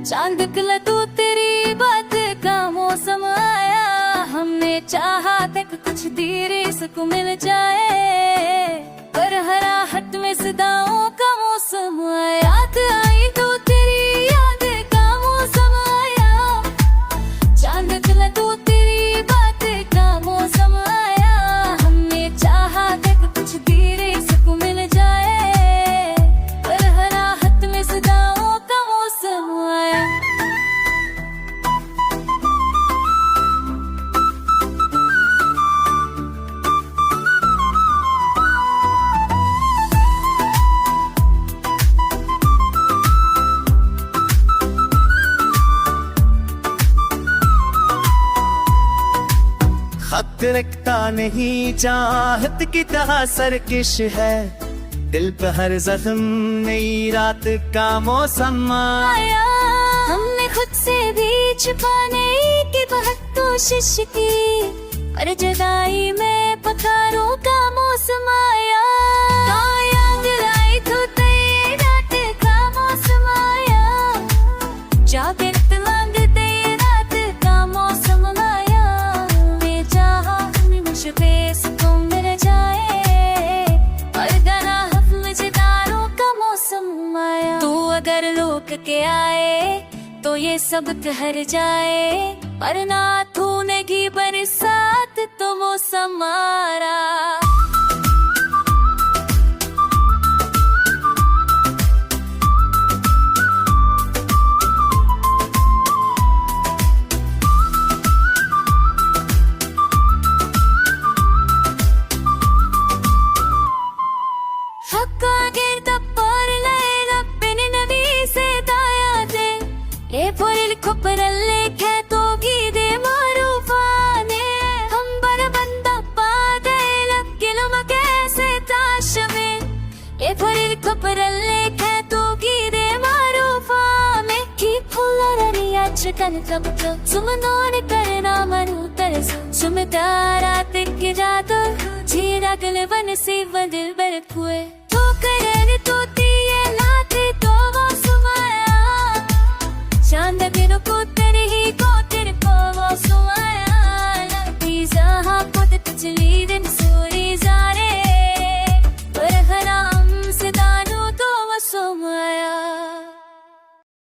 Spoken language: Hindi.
चांद निकला तू तेरी बात का मौसम आया, हमने चाहा तक कुछ देर इसको मिल जाए, पर हरा हट में सदाओं का मौसम आया। याद आई तो तेरी याद का मौसम आया, चांद निकला तू तेरी बात का मौसम आया, हमने चाहा तक कुछ देर इसको मिल जाए, पर हरा हट में सदाओं का मौसम आया। खत रखता नहीं चाहत की तरह सरकश है, दिल पे हर जख्म नई रात का मौसम आया। हमने खुद से भी छुपाने की बहुत कोशिश की, पर जुदाई में पत्थरों का मौसम आया। याद लाई तो तेरी रात का मौसम आया, जागे तलंग तेरी रात का मौसम आया, मैं चाहा मुझे सुकून मिल जाए, और गाना हफ्ल जितारों का मौसम आया। तू अगर लोक के आए तो ये सब ठहर जाए, पर ना थूनेगी बरसात तो मौसम आरा। ಕೊಪ್ಪರಲ್ಲೇ ಖೇತೋಗಿದೆ ಮಾರುಫಾನೆ ಹಂಬರ ಬಂದ ಪಾದೆಲ ಗೆಲುಮ कैसे ताशवे ए फरिल ಕೊಪ್ಪರಲ್ಲೇ ಖೇತೋಗಿದೆ ಮಾರುಫಾನೆ की फुलरनी अचकन कब तक सुमनोन करना मनु तरस सुमतारा तिक जादू झीरा गलवन से बदल बरकुए।